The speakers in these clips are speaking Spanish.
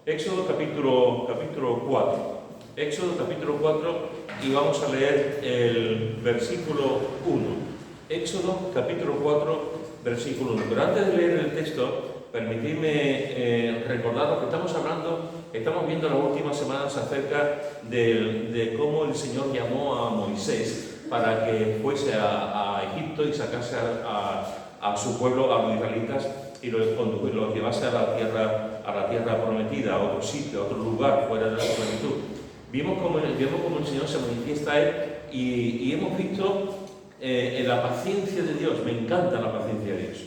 Éxodo capítulo 4. Éxodo capítulo 4 y vamos a leer el versículo 1. Éxodo capítulo 4, versículo 1. Pero antes de leer el texto, permitidme recordaros que estamos viendo las últimas semanas acerca de cómo el Señor llamó a Moisés para que fuese a Egipto y sacase a su pueblo, a los israelitas, y los llevase a la tierra prometida, a otro sitio, a otro lugar fuera de la esclavitud. Vimos cómo el Señor se manifiesta a él y hemos visto en la paciencia de Dios. Me encanta la paciencia de Dios.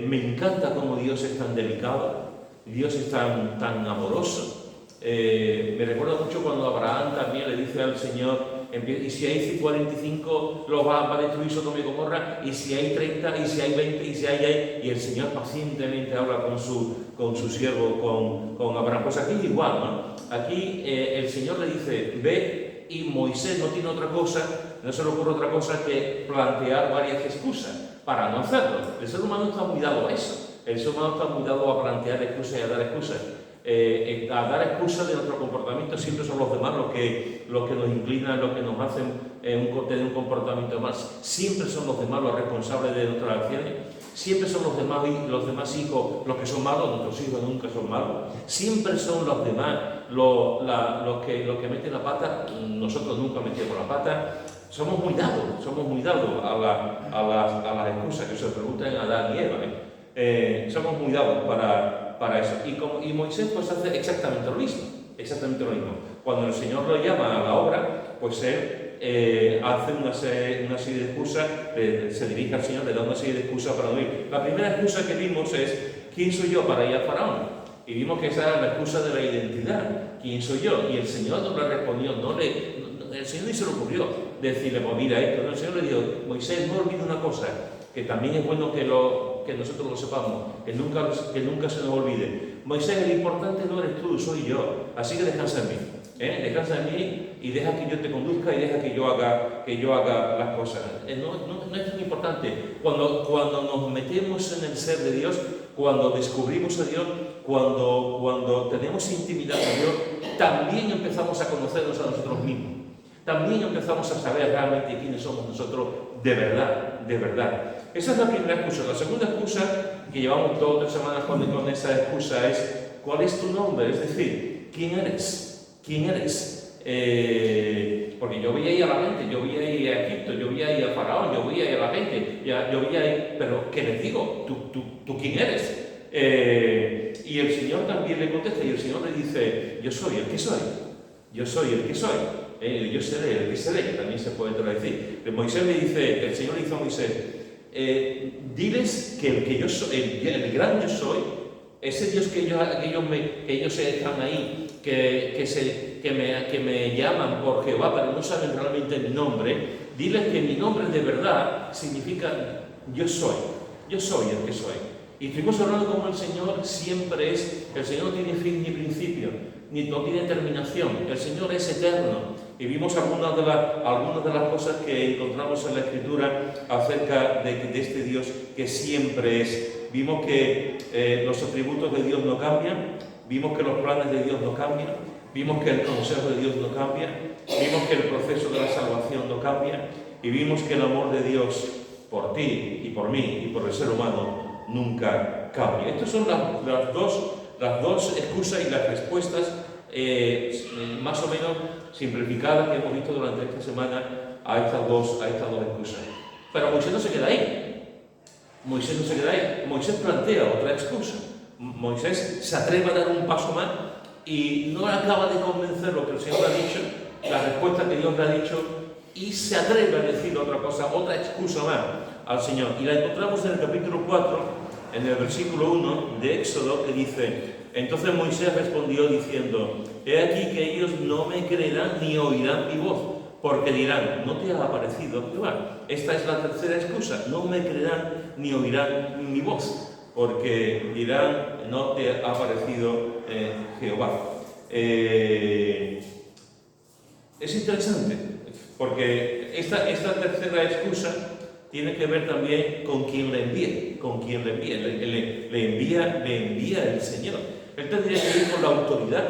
Me encanta cómo Dios es tan delicado, Dios es tan amoroso. Me recuerda mucho cuando Abraham también le dice al Señor: y si hay 45 los va a destruir Sodoma y Gomorra, y si hay 30, y si hay 20, y si hay... Y el Señor pacientemente habla con su siervo, con Abraham. Pues aquí igual, ¿no? Aquí el Señor le dice: ve, y Moisés no tiene otra cosa, no se le ocurre otra cosa que plantear varias excusas para no hacerlo. El ser humano está muy dado a eso. El ser humano está muy dado a plantear excusas y a dar excusas. A dar excusas de nuestro comportamiento. Siempre son los demás los que nos inclinan, los que nos hacen tener un comportamiento más. Siempre son los demás los responsables de nuestras acciones. Siempre son los demás hijos los que son malos. Nuestros hijos nunca son malos. Siempre son los demás los que meten la pata. Nosotros nunca metemos la pata. Somos muy dados a las excusas que se preguntan a Adán y Eva. Somos muy dados para eso. Y Moisés pues hace exactamente lo mismo. Cuando el Señor lo llama a la obra, pues él hace una serie de excusas, se dirige al Señor, le da una serie de excusas para no ir. La primera excusa que vimos es: ¿quién soy yo para ir a Faraón? Y vimos que esa era la excusa de la identidad. ¿Quién soy yo? Y el Señor no le respondió, el Señor ni se le ocurrió decirle: pues mira esto. No, el Señor le dijo: Moisés, no olvides una cosa, que también es bueno que nosotros lo sepamos, que nunca se nos olvide. Moisés, el importante no eres tú, soy yo. Así que descansa en mí. Descansa en mí y deja que yo te conduzca y deja que yo haga las cosas. No es tan importante. Cuando nos metemos en el ser de Dios, cuando descubrimos a Dios, cuando tenemos intimidad con Dios, también empezamos a conocernos a nosotros mismos. También empezamos a saber realmente quiénes somos nosotros de verdad. Esa es la primera excusa. La segunda excusa, que llevamos 2 o 3 semanas con esa excusa, es: ¿cuál es tu nombre? Es decir, ¿quién eres? Porque yo voy a ir a la gente, yo voy a ir a Egipto, yo voy a ir a Faraón, yo voy a ir a la gente, yo voy a ir... Pero, ¿qué les digo? ¿Tú quién eres? Y el Señor también le contesta, y el Señor le dice: yo soy el que soy. Yo soy el que soy. Yo seré el que seré, también se puede traducir. El Señor le dice a Moisés: diles que el que yo soy, el gran yo soy, ese Dios que ellos están ahí, que me llaman por Jehová, pero no saben realmente mi nombre, diles que mi nombre de verdad significa yo soy el que soy. Y estuvimos hablando como el Señor siempre es. El Señor no tiene fin ni principio, no tiene terminación. El Señor es eterno. Y vimos algunas de las cosas que encontramos en la Escritura acerca de este Dios que siempre es. Vimos que los atributos de Dios no cambian. Vimos que los planes de Dios no cambian. Vimos que el consejo de Dios no cambia. Vimos que el proceso de la salvación no cambia. Y vimos que el amor de Dios por ti y por mí y por el ser humano nunca cambia. Estas son las dos excusas y las respuestas más o menos simplificadas que hemos visto durante esta semana a estas dos excusas. Pero Moisés no se queda ahí. Moisés plantea otra excusa. Moisés se atreve a dar un paso más y no acaba de convencer lo que el Señor le ha dicho, la respuesta que Dios le ha dicho, y se atreve a decir otra cosa, otra excusa más al Señor. Y la encontramos en el capítulo 4, en el versículo 1 de Éxodo, que dice: entonces Moisés respondió diciendo: he aquí que ellos no me creerán ni oirán mi voz, porque dirán: ¿no te ha aparecido Jehová? Esta es la tercera excusa: no me creerán ni oirán mi voz, porque dirán: no te ha aparecido Jehová. Es interesante, porque esta tercera excusa tiene que ver también con quién le envía. Le envía el Señor. Él tendría que ir con la autoridad,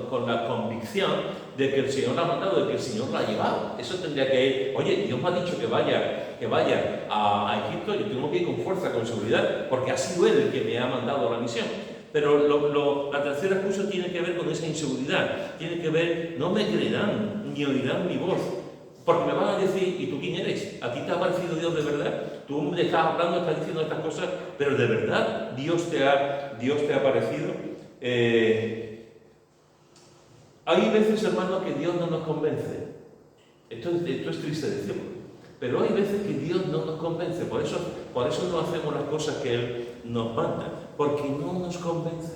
con la convicción de que el Señor la ha mandado, de que el Señor la ha llevado. Eso tendría que ir, oye, Dios me ha dicho que vaya a Egipto, yo tengo que ir con fuerza, con seguridad, porque ha sido Él el que me ha mandado a la misión. Pero la tercera excusa tiene que ver con esa inseguridad, tiene que ver, no me creerán, ni oirán mi voz, porque me van a decir, ¿y tú quién eres? ¿A ti te ha parecido Dios de verdad? Tú me estás hablando, estás diciendo estas cosas, pero ¿de verdad Dios te ha parecido? Hay veces, hermanos, que Dios no nos convence. Esto es triste decirlo. Pero hay veces que Dios no nos convence. Por eso no hacemos las cosas que Él nos manda. Porque no nos convence.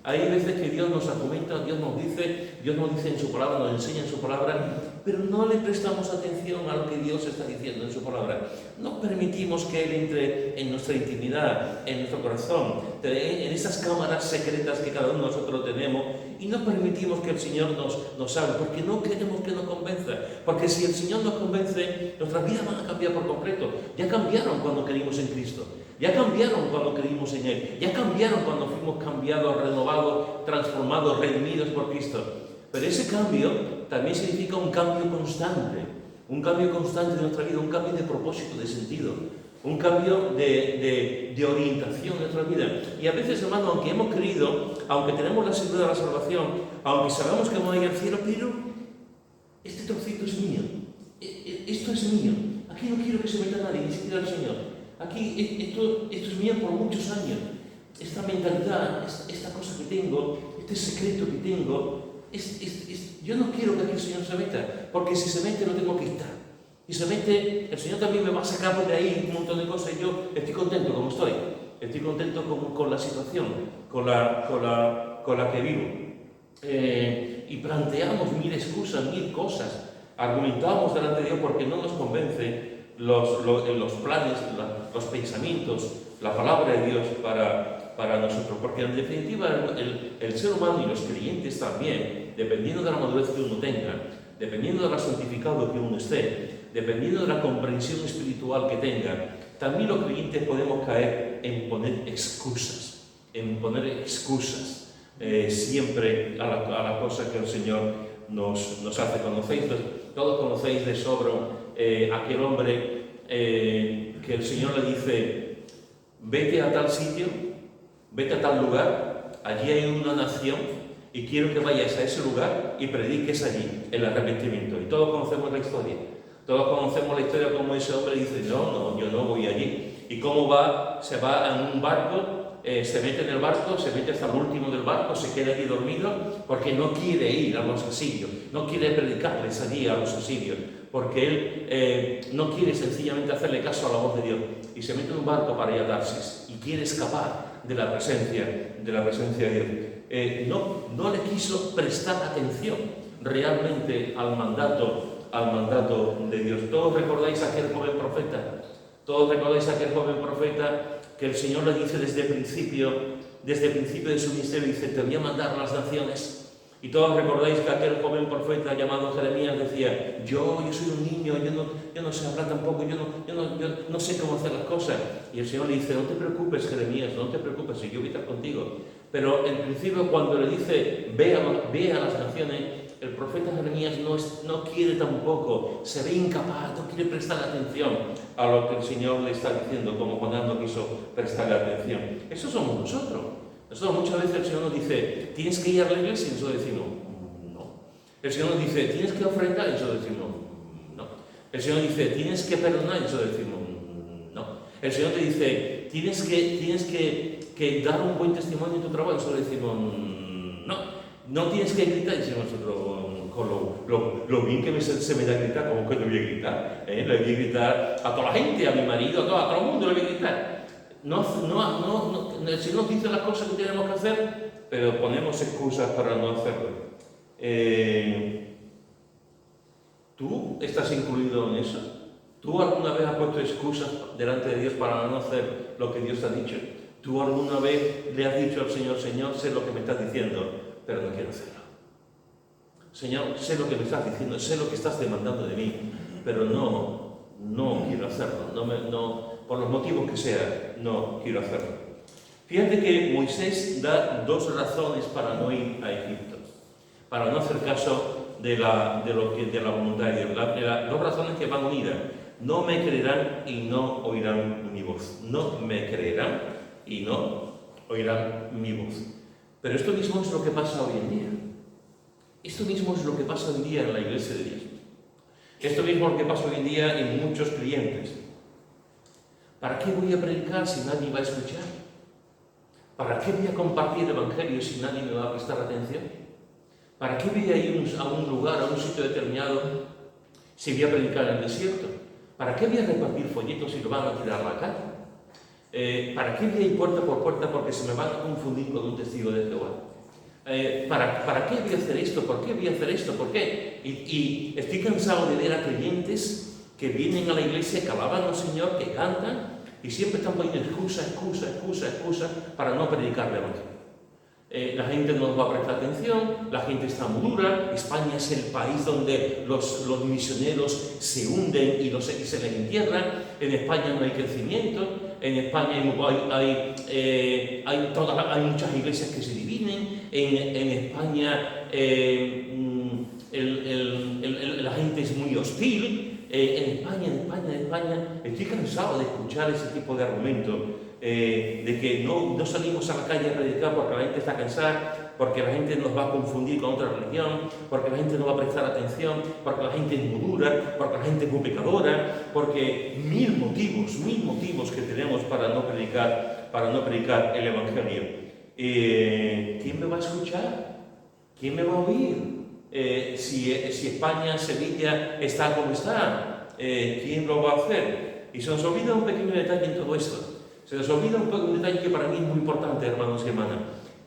Hay veces que Dios nos argumenta, Dios nos dice en su palabra, nos enseña en su palabra, pero no le prestamos atención a lo que Dios está diciendo en su palabra. No permitimos que Él entre en nuestra intimidad, en nuestro corazón, en esas cámaras secretas que cada uno de nosotros tenemos, y no permitimos que el Señor nos hable, porque no queremos que nos convenza. Porque si el Señor nos convence, nuestras vidas van a cambiar por completo. Ya cambiaron cuando creímos en Cristo. Ya cambiaron cuando creímos en Él. Ya cambiaron cuando fuimos cambiados, renovados, transformados, redimidos por Cristo. Pero ese cambio también significa un cambio constante. Un cambio constante de nuestra vida, un cambio de propósito, de sentido. Un cambio de orientación en nuestra vida. Y a veces, hermano, aunque hemos creído, aunque tenemos la seguridad de la salvación, aunque sabemos que vamos a ir al cielo, pero este trocito es mío. Esto es mío. Aquí no quiero que se meta nadie, ni siquiera el Señor. Aquí esto es mío por muchos años. Esta mentalidad, esta cosa que tengo, este secreto que tengo, yo no quiero que aquí el Señor se meta, porque si se mete lo tengo que quitar. Y se mete, el Señor también me va a sacar de ahí un montón de cosas y yo estoy contento como estoy. Estoy contento con la situación, con la que vivo. Y planteamos mil excusas, mil cosas. Argumentamos delante de Dios porque no nos convence los planes, los pensamientos, la palabra de Dios para nosotros. Porque en definitiva el ser humano y los creyentes también, dependiendo de la madurez que uno tenga, dependiendo de lo santificado que uno esté, dependiendo de la comprensión espiritual que tenga, también los creyentes podemos caer en poner excusas, siempre a la cosa que el Señor nos hace. Todos conocéis de sobra aquel hombre que el Señor le dice, vete a tal sitio, vete a tal lugar, allí hay una nación y quiero que vayas a ese lugar y prediques allí el arrepentimiento. Y todos conocemos la historia. Todos conocemos la historia como ese hombre dice, no, yo no voy allí. Y cómo se va en un barco, se mete en el barco, se mete hasta el último del barco, se queda allí dormido, porque no quiere ir a los asirios, no quiere predicarles allí a los asirios, porque él no quiere sencillamente hacerle caso a la voz de Dios. Y se mete en un barco para ir a Tarsis y quiere escapar de la presencia de Dios. No le quiso prestar atención realmente al mandato de Dios. Todos recordáis a aquel joven profeta. Todos recordáis a aquel joven profeta que el Señor le dice desde el principio de su ministerio, dice, te voy a mandar a las naciones. Y todos recordáis que aquel joven profeta llamado Jeremías decía, yo soy un niño, yo no sé hablar tampoco, yo no sé cómo hacer las cosas. Y el Señor le dice, no te preocupes, Jeremías, no te preocupes, yo voy a estar contigo. Pero en principio cuando le dice, ve a las naciones, el profeta Jeremías no quiere tampoco, se ve incapaz, no quiere prestar atención a lo que el Señor le está diciendo, como cuando no quiso prestarle atención. Eso somos nosotros. Nosotros muchas veces el Señor nos dice, tienes que ir a la iglesia, y nosotros decimos, no. El Señor nos dice, tienes que ofrendar, y nosotros decimos, no. El Señor dice, tienes que perdonar, y nosotros decimos, no. El Señor te dice, tienes que dar un buen testimonio en tu trabajo, y nosotros decimos, no. No tienes que gritar, y decimos nosotros, con lo bien que se me da gritar, como que no voy a gritar. Le voy a gritar a toda la gente, a mi marido, a todo el mundo le voy a gritar. El Señor nos dice las cosas que tenemos que hacer, pero ponemos excusas para no hacerlo. ¿Tú estás incluido en eso? ¿Tú alguna vez has puesto excusas delante de Dios para no hacer lo que Dios te ha dicho? ¿Tú alguna vez le has dicho al Señor, Señor, sé lo que me estás diciendo, pero no quiero hacerlo? Señor, sé lo que me estás diciendo, sé lo que estás demandando de mí, pero no quiero hacerlo. Por los motivos que sea, no quiero hacerlo. Fíjate que Moisés da dos razones para no ir a Egipto, para no hacer caso de la voluntad de Dios. Dos razones que van unidas. No me creerán y no oirán mi voz. No me creerán y no oirán mi voz. Pero esto mismo es lo que pasa hoy en día. Esto mismo es lo que pasa hoy en día en la Iglesia de Dios. Esto mismo es lo que pasa hoy en día en muchos creyentes. ¿Para qué voy a predicar si nadie va a escuchar? ¿Para qué voy a compartir el Evangelio si nadie me va a prestar atención? ¿Para qué voy a ir a un lugar, a un sitio determinado, si voy a predicar en el desierto? ¿Para qué voy a repartir folletos si lo van a tirar a la calle? ¿Para qué voy a ir puerta por puerta porque se me van a confundir con un testigo de Jehová? ¿Para qué voy a hacer esto? ¿Por qué voy a hacer esto? ¿Por qué? Y estoy cansado de ver a creyentes que vienen a la iglesia, que alaban al Señor, que cantan, y siempre están poniendo excusa para no predicar el Evangelio. La gente no nos va a prestar atención, la gente está muy dura. España es el país donde los misioneros se hunden y se les entierran. En España no hay crecimiento, en España hay muchas iglesias que se dividen, en España la gente es muy hostil. En España, estoy cansado de escuchar ese tipo de argumentos, de que no salimos a la calle a predicar porque la gente está cansada, porque la gente nos va a confundir con otra religión, porque la gente no va a prestar atención, porque la gente es muy dura, porque la gente es muy pecadora, porque mil motivos que tenemos para no predicar el Evangelio. ¿Quién me va a escuchar? ¿Quién me va a oír? Si España, Sevilla está como está, ¿quién lo va a hacer? Y se nos olvida un pequeño detalle en todo esto. Se nos olvida un detalle que para mí es muy importante, hermanos y hermanas.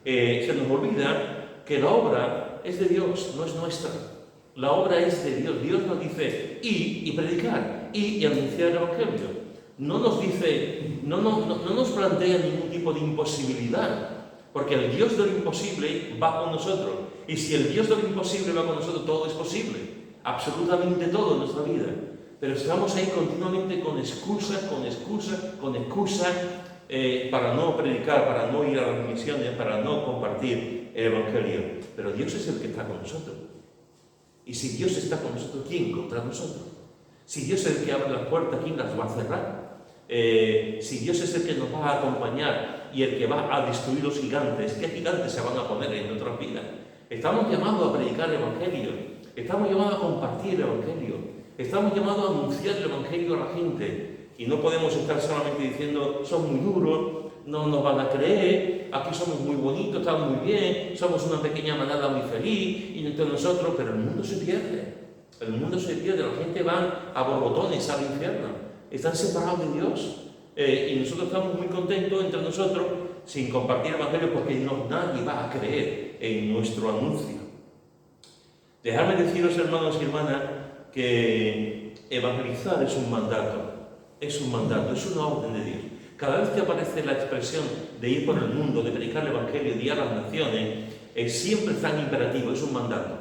Se nos olvida que la obra es de Dios, no es nuestra. La obra es de Dios. Dios nos dice y predicar, y anunciar el Evangelio. No nos dice, no nos plantea ningún tipo de imposibilidad, porque el Dios de lo imposible va con nosotros. Y si el Dios de lo imposible va con nosotros, todo es posible. Absolutamente todo en nuestra vida. Pero estamos ahí continuamente con excusa, para no predicar, para no ir a las misiones, para no compartir el Evangelio. Pero Dios es el que está con nosotros. Y si Dios está con nosotros, ¿quién contra nosotros? Si Dios es el que abre las puertas, ¿quién las va a cerrar? Si Dios es el que nos va a acompañar y el que va a destruir los gigantes, ¿qué gigantes se van a poner en nuestras vidas? Estamos llamados a predicar el Evangelio, estamos llamados a compartir el Evangelio, estamos llamados a anunciar el Evangelio a la gente. Y no podemos estar solamente diciendo, son muy duros, no nos van a creer, aquí somos muy bonitos, estamos muy bien, somos una pequeña manada muy feliz, y entre nosotros, pero el mundo se pierde. El mundo se pierde, la gente va a borbotones al infierno, están separados de Dios. Y nosotros estamos muy contentos entre nosotros sin compartir el Evangelio porque nadie va a creer en nuestro anuncio. Dejadme deciros, hermanos y hermanas, que evangelizar es un mandato, es una orden de Dios. Cada vez que aparece la expresión de ir por el mundo, de predicar el Evangelio, de ir a las naciones, siempre es tan imperativo, es un mandato.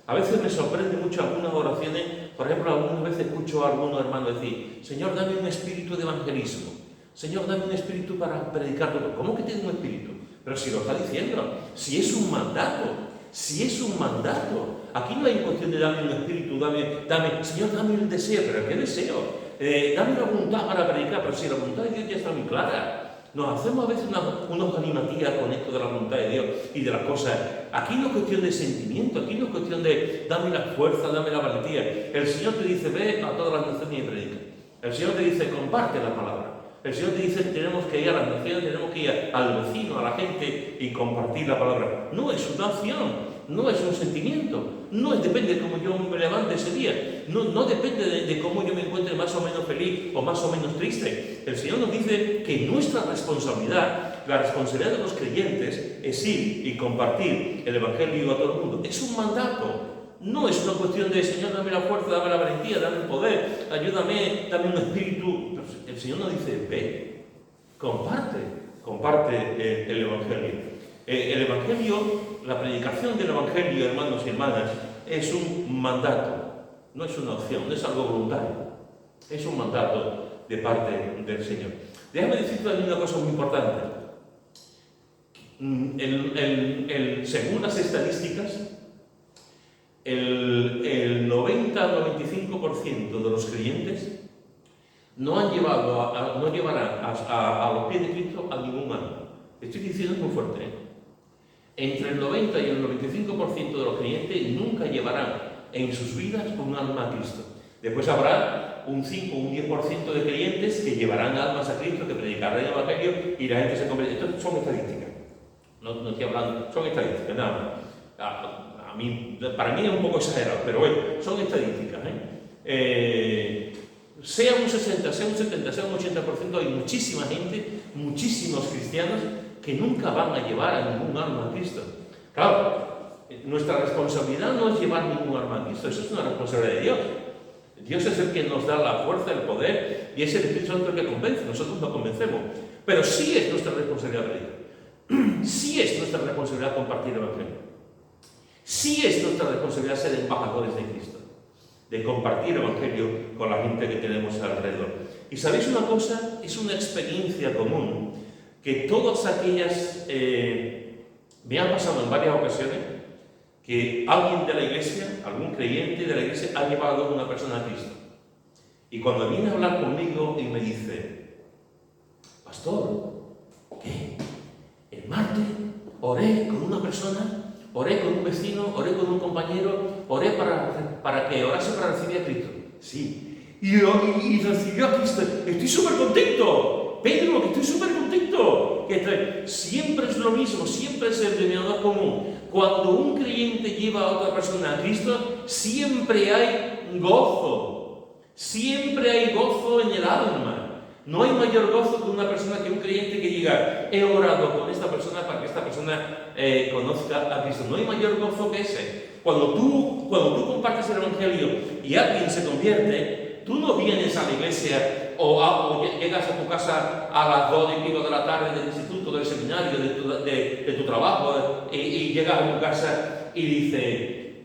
A veces me sorprende mucho algunas oraciones, por ejemplo, algunas veces escucho a algunos hermanos decir, Señor, dame un espíritu de evangelismo, Señor, dame un espíritu para predicar todo. ¿Cómo que tiene un espíritu? Pero si lo está diciendo, si es un mandato, aquí no hay cuestión de dame un espíritu, Señor, dame un deseo, pero ¿qué deseo? Dame una voluntad para predicar, pero si la voluntad de Dios ya está muy clara. Nos hacemos a veces unos galimatías con esto de la voluntad de Dios y de las cosas. Aquí no es cuestión de sentimiento, aquí no es cuestión de dame la fuerza, dame la valentía. El Señor te dice, ve a todas las naciones y predica. El Señor te dice, comparte la palabra. El Señor te dice que tenemos que ir a las naciones, tenemos que ir al vecino, a la gente y compartir la palabra. No es una acción, no es un sentimiento, depende de cómo yo me levante ese día, no depende de cómo yo me encuentre más o menos feliz o más o menos triste. El Señor nos dice que nuestra responsabilidad, la responsabilidad de los creyentes, es ir y compartir el Evangelio a todo el mundo. Es un mandato. No es una cuestión de, Señor, dame la fuerza, dame la valentía, dame el poder, ayúdame, dame un espíritu. El Señor nos dice, ve, comparte el Evangelio. El Evangelio, la predicación del Evangelio, hermanos y hermanas, es un mandato, no es una opción, no es algo voluntario, es un mandato de parte del Señor. Déjame decirte también una cosa muy importante. Según las estadísticas, el 90-95% de los creyentes no llevarán a los pies de Cristo a ningún alma. Estoy diciendo muy fuerte, ¿eh? Entre el 90 y el 95% de los creyentes nunca llevarán en sus vidas un alma a Cristo. Después habrá un 5 o un 10% de creyentes que llevarán almas a Cristo, que predicarán el Evangelio y la gente se convierte. Esto son estadísticas. No estoy hablando, son estadísticas, nada más. Para mí es un poco exagerado, pero bueno, son estadísticas. Sea un 60, sea un 70, sea un 80%, hay muchísima gente, muchísimos cristianos que nunca van a llevar a ningún alma a Cristo. Claro, nuestra responsabilidad no es llevar ningún alma a Cristo, eso es una responsabilidad de Dios. Dios es el que nos da la fuerza, el poder, y es el Espíritu Santo el que convence, nosotros no convencemos. Pero sí es nuestra responsabilidad predicar. Sí es nuestra responsabilidad compartir el Evangelio. Sí es nuestra responsabilidad ser embajadores de Cristo, de compartir el Evangelio con la gente que tenemos alrededor. Y sabéis una cosa, es una experiencia común que todas aquellas, me ha pasado en varias ocasiones, que alguien de la iglesia, algún creyente de la iglesia, ha llevado a una persona a Cristo. Y cuando viene a hablar conmigo y me dice, pastor, ¿qué? El martes oré con una persona, oré con un vecino, oré con un compañero, oré para que orase para recibir a Cristo. Sí. Y recibió a Cristo. Estoy súper contento. Pedro, que estoy súper contento. Siempre es lo mismo, siempre es el denominador común. Cuando un creyente lleva a otra persona a Cristo, siempre hay gozo. Siempre hay gozo en el alma. No hay mayor gozo que una persona, que un creyente que diga, he orado con esta persona para que esta persona conozca a Cristo. No hay mayor gozo que ese. Cuando tú compartes el Evangelio y alguien se convierte, tú no vienes a la iglesia o llegas a tu casa a las 2 y pico de la tarde del instituto, del seminario, de tu trabajo, y llegas a tu casa y dices,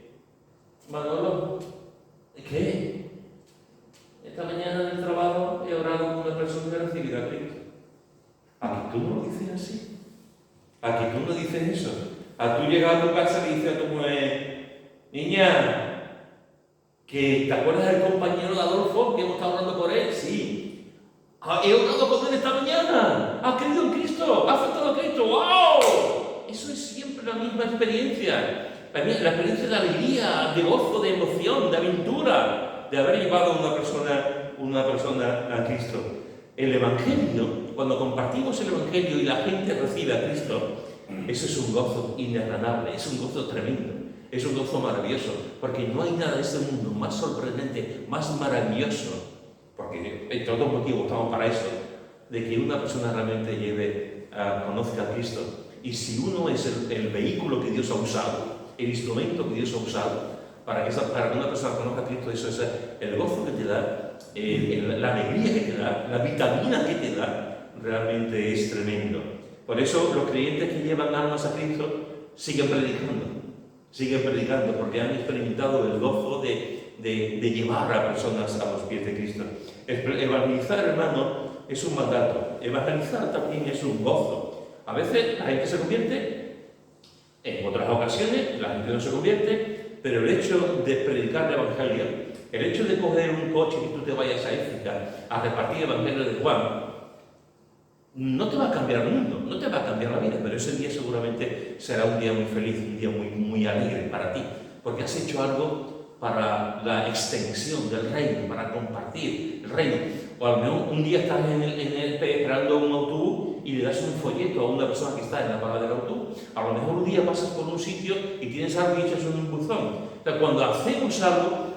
Manolo, ¿qué? Esta mañana en el trabajo he orado con una persona que recibirá a Cristo. ¿A que tú no lo dices así? ¿A que tú no dices eso? ¿A tú llegas a tu casa y dices a tu mujer, niña, que te acuerdas del compañero de Adolfo que hemos estado orando por él? Sí. He orado con él esta mañana. Ha creído en Cristo. Ha aceptado a Cristo. ¡Wow! Eso es siempre la misma experiencia. La experiencia de alegría, de gozo, de emoción, de aventura, de haber llevado a una persona a Cristo. El Evangelio, cuando compartimos el Evangelio y la gente recibe a Cristo, eso es un gozo inenarrable, es un gozo tremendo, es un gozo maravilloso, porque no hay nada en este mundo más sorprendente, más maravilloso, porque entre otros motivos estamos para eso, de que una persona realmente conozca a Cristo. Y si uno es el vehículo que Dios ha usado, el instrumento que Dios ha usado, para que una persona conozca a Cristo, eso es el gozo que te da, la alegría que te da, la vitamina que te da, realmente es tremendo. Por eso los creyentes que llevan almas a Cristo siguen predicando, porque han experimentado el gozo de llevar a personas a los pies de Cristo. Evangelizar, hermano, es un mandato. Evangelizar también es un gozo. A veces la gente se convierte, en otras ocasiones la gente no se convierte, pero el hecho de predicar el Evangelio, el hecho de coger un coche y tú te vayas a Éfrica a repartir el Evangelio de Juan, no te va a cambiar el mundo, no te va a cambiar la vida, pero ese día seguramente será un día muy feliz, un día muy, muy alegre para ti, porque has hecho algo para la extensión del reino, para compartir el reino. O a lo mejor un día estás esperando un autobús y le das un folleto a una persona que está en la parada del autobús. A lo mejor un día pasas por un sitio y tienes algo y echas un buzón. O sea, cuando hacemos algo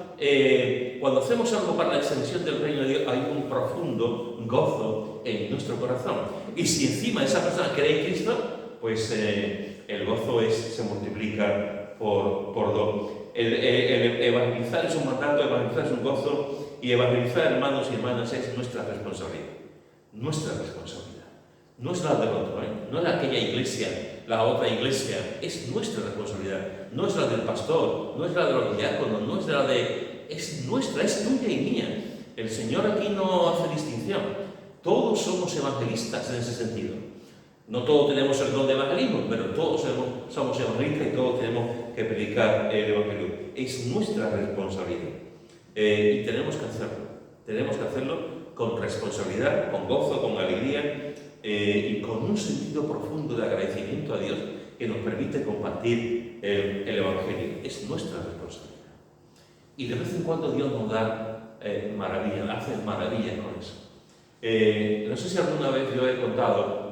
para la extensión del reino de Dios, hay un profundo gozo en nuestro corazón. Y si encima esa persona cree en Cristo, pues el gozo se multiplica por dos. El evangelizar es un mandato, evangelizar es un gozo, y evangelizar, hermanos y hermanas, es nuestra responsabilidad. Nuestra responsabilidad. No es la del otro, no es la aquella iglesia, la otra iglesia, es nuestra responsabilidad. No es la del pastor, no es la de los diáconos, no es la de... es nuestra, es tuya y mía. El Señor aquí no hace distinción. Todos somos evangelistas en ese sentido. No todos tenemos el don de evangelismo, pero todos somos evangelistas y todos tenemos que predicar el evangelio. Es nuestra responsabilidad y tenemos que hacerlo. Tenemos que hacerlo con responsabilidad, con gozo, con alegría y con un sentido profundo de agradecimiento a Dios que nos permite compartir el evangelio. Es nuestra responsabilidad. Y de vez en cuando Dios nos da maravillas, hace maravillas con eso. No sé si alguna vez yo he contado.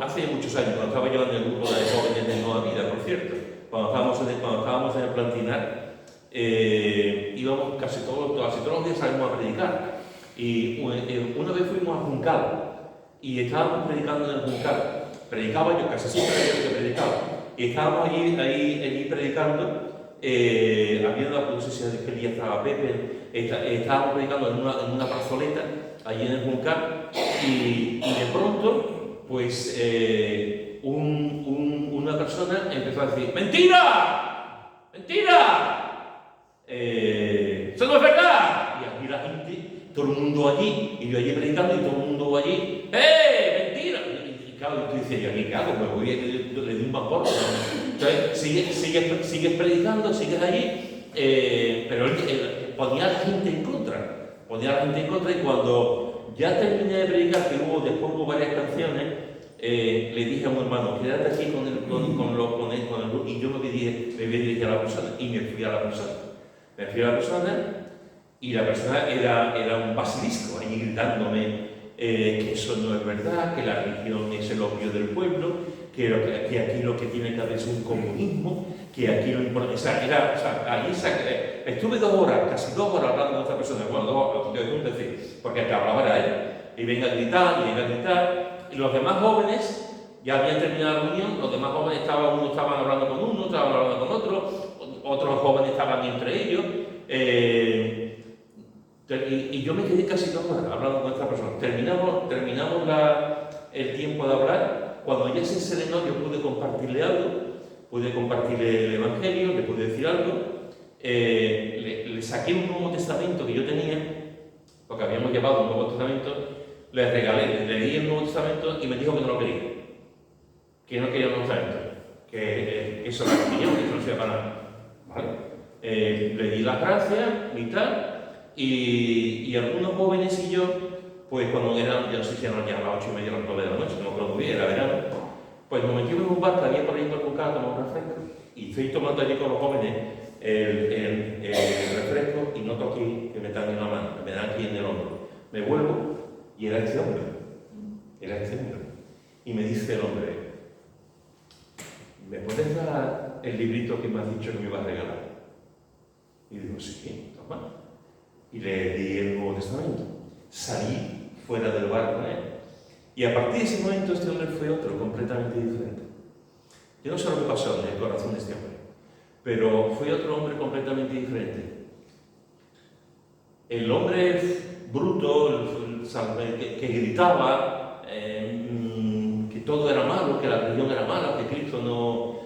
Hace muchos años, cuando estaba yo en el grupo de jóvenes de Nueva Vida, por cierto, cuando estábamos en el Plantinar, íbamos casi todos los días salimos a predicar. Y una vez fuimos a Juncal y estábamos predicando en el Juncal. Predicaba yo, casi siempre era yo que predicaba. Y estábamos allí predicando. No sé si aquel día estaba Pepe, estábamos predicando en una plazoleta allí en el Juncal y de pronto pues una persona empezó a decir ¡mentira! ¡mentira! ¡eso no es verdad! Y aquí la gente, todo el mundo allí, y yo allí predicando y todo el mundo allí ¡mentira! Y claro, tú dices, ¿y aquí qué hago? Me voy a le di un vapor. Entonces, sigues predicando, sigues allí, pero él ponía a la gente en contra. Y cuando ya terminé de predicar, que después hubo varias canciones, le dije a un hermano, quédate aquí con el grupo, y yo me dirigí a la persona, y me fui a la persona. Y la persona era un basilisco, allí gritándome que eso no es verdad, que la religión es el opio del pueblo, que aquí lo que tiene que haber es un comunismo, que aquí lo importante. Estuve 2 horas, casi 2 horas hablando con esta persona, bueno, 2 horas, porque el que hablaba era él. Y venga a gritar, y los demás jóvenes ya habían terminado la reunión, los demás jóvenes unos estaban hablando con uno, estaban hablando con otro, otros jóvenes estaban entre ellos. Y yo me quedé casi 2 horas hablando con esta persona. Terminamos el tiempo de hablar. Cuando ya se serenó, yo pude compartirle algo, pude compartirle el Evangelio, le pude decir algo. Le saqué un Nuevo Testamento que yo tenía, porque habíamos llevado un Nuevo Testamento, le regalé, le di el Nuevo Testamento y me dijo que no lo quería. Que no quería el Nuevo Testamento. Que eso era opinión, que eso no sirve para nada. ¿Vale? Le di las gracias y tal. Y algunos jóvenes y yo, pues cuando eran, ya no sé si eran ya las 8:30 o las 9 de la noche, no me acuerdo muy bien, era verano, pues nos metimos en un bar que había por ahí por a tomar un refresco, y estoy tomando allí con los jóvenes el refresco y noto aquí que me dan en la mano, me dan aquí en el hombro. Me vuelvo y era este hombre. Y me dice el hombre, ¿me puedes dar el librito que me has dicho que me ibas a regalar? Y digo, sí, toma. Y le di el Nuevo Testamento. Salí fuera del bar con él. Y a partir de ese momento este hombre fue otro, completamente diferente. Yo no sé lo que pasó en el corazón de este hombre, pero fue otro hombre completamente diferente. El hombre bruto, que gritaba, que todo era malo, que la religión era mala, que Cristo no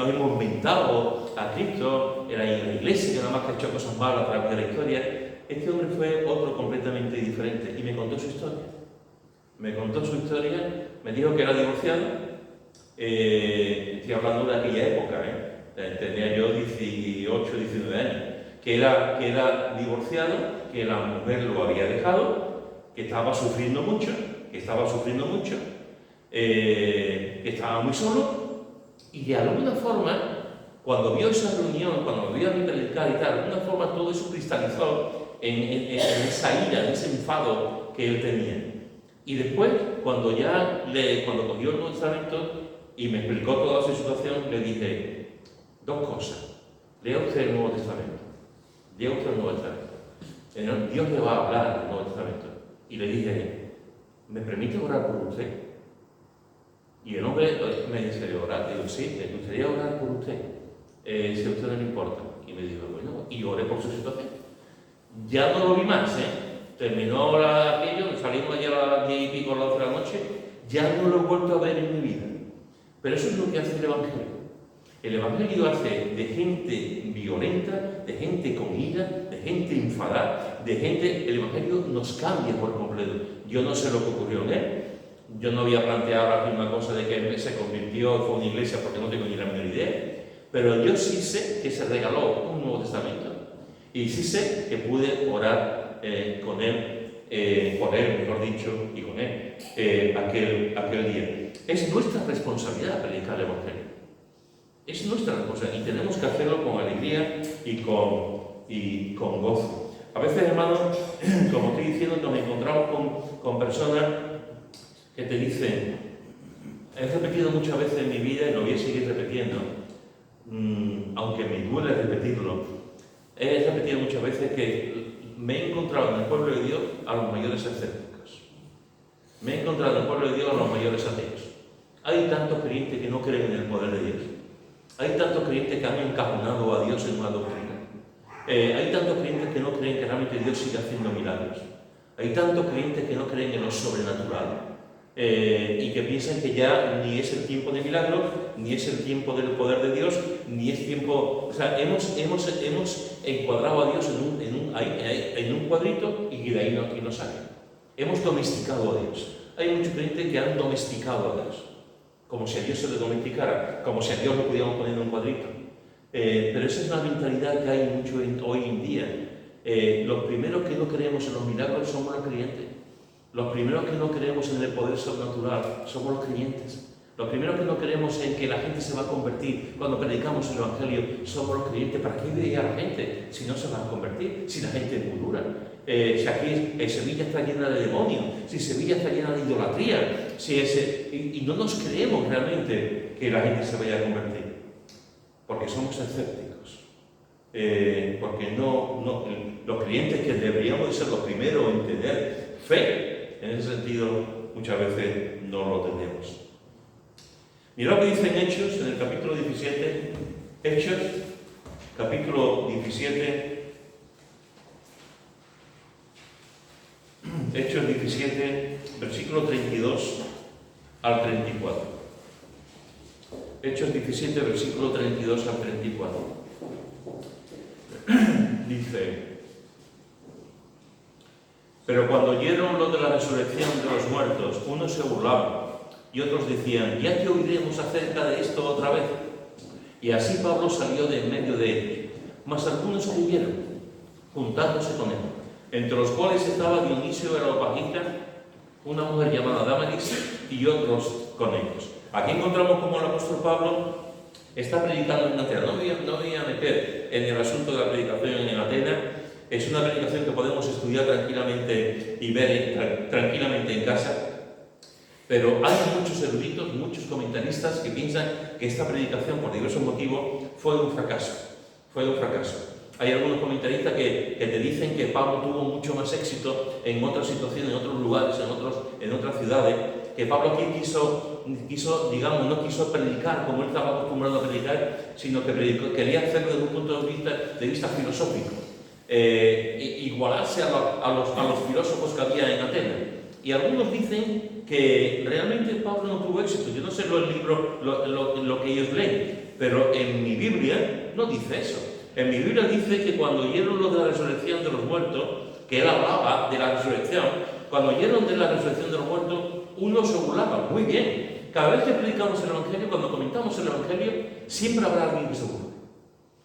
habíamos inventado a Cristo, era la iglesia que nada más que ha hecho cosas malas a través de la historia. Este hombre fue otro completamente diferente y me contó su historia. Me dijo que era divorciado. Estoy hablando de aquella época, tenía yo 18, 19 años. Que era divorciado, que la mujer lo había dejado, que estaba sufriendo mucho, que estaba muy solo. Y de alguna forma, cuando vio esa reunión, cuando vio a mí predicar y tal, de alguna forma todo eso cristalizó en esa ira, en ese enfado que él tenía. Y después, cuando cogió el Nuevo Testamento y me explicó toda su situación, le dije 2 cosas. Lea usted el Nuevo Testamento. Dios le va a hablar del Nuevo Testamento. Y le dije, ¿me permite orar por usted? Y el hombre me dice, orar. Digo, sí, me gustaría orar por usted, si a usted no le importa. Y me dijo, bueno, y oré por su situación. Ya no lo vi más, Terminó aquello, salimos ayer a las 10 y pico, a las 11 de la noche, ya no lo he vuelto a ver en mi vida. Pero eso es lo que hace el Evangelio. El Evangelio hace de gente violenta, de gente con ira, de gente enfadada, de gente... El Evangelio nos cambia por completo. Yo no sé lo que ocurrió en él. Yo no había planteado la misma cosa de que él se convirtió, fue una iglesia, porque no tengo ni la menor idea. Pero yo sí sé que se regaló un Nuevo Testamento. Y sí sé que pude orar con él, por él, mejor dicho, y con él, aquel día. Es nuestra responsabilidad predicar el Evangelio. Es nuestra responsabilidad y tenemos que hacerlo con alegría y con gozo. A veces, hermanos, como estoy diciendo, nos encontramos con personas que te dicen, he repetido muchas veces en mi vida y lo voy a seguir repitiendo, aunque me duele repetirlo, he repetido muchas veces que me he encontrado en el pueblo de Dios a los mayores escépticos. Me he encontrado en el pueblo de Dios a los mayores ateos. Hay tantos creyentes que no creen en el poder de Dios. Hay tantos creyentes que han encajonado a Dios en una doctrina. Hay tantos creyentes que no creen que realmente Dios sigue haciendo milagros. Hay tantos creyentes que no creen en lo sobrenatural. Y que piensan que ya ni es el tiempo de milagros, ni es el tiempo del poder de Dios, ni es tiempo... O sea, hemos encuadrado a Dios en un cuadrito y de ahí no sale. Hemos domesticado a Dios. Hay muchos creyentes que han domesticado a Dios. Como si a Dios se le domesticara, como si a Dios lo pudiéramos poner en un cuadrito. Pero esa es la mentalidad que hay mucho hoy en día. Los primeros que no creemos en los milagros somos los creyentes. Los primeros que no creemos en el poder sobrenatural somos los creyentes. Los primeros que no creemos en que la gente se va a convertir cuando predicamos el Evangelio somos los creyentes. ¿Para qué veía la gente si no se va a convertir? Si la gente es muy dura. Si aquí Sevilla está llena de demonios, si Sevilla está llena de idolatría, y no nos creemos realmente que la gente se vaya a convertir, porque somos escépticos, porque los creyentes que deberíamos de ser los primeros en tener fe, en ese sentido muchas veces no lo tenemos. Mirad lo que dice en Hechos, en el capítulo 17, Hechos, capítulo 17, Hechos 17, versículo 32 al 34. Hechos 17, versículo 32 al 34. Dice: pero cuando oyeron lo de la resurrección de los muertos, unos se burlaban y otros decían, ya te oiremos acerca de esto otra vez. Y así Pablo salió de en medio de ellos. Mas algunos creyeron, juntándose con él, entre los cuales estaba Dionisio de Areópago, una mujer llamada Damaris, y otros con ellos. Aquí encontramos cómo el apóstol Pablo está predicando en Atenas. No voy a meter en el asunto de la predicación en Atenas. Es una predicación que podemos estudiar tranquilamente y ver tranquilamente en casa. Pero hay muchos eruditos, muchos comentaristas que piensan que esta predicación, por diversos motivos, fue un fracaso. Hay algunos comentaristas que te dicen que Pablo tuvo mucho más éxito en otras situaciones, en otros lugares, en otras ciudades, que Pablo aquí digamos, no quiso predicar como él estaba acostumbrado a predicar, sino que quería hacerlo desde un punto de vista filosófico, igualarse a los filósofos que había en Atenas. Y algunos dicen que realmente Pablo no tuvo éxito. Yo no sé el libro, lo que ellos leen, pero en mi Biblia no dice eso. En mi Biblia dice que cuando oyeron lo de la resurrección de los muertos, que él hablaba de la resurrección, cuando oyeron de la resurrección de los muertos, unos se burlaban. Muy bien. Cada vez que predicamos el Evangelio, cuando comentamos el Evangelio, siempre habrá alguien que se burle.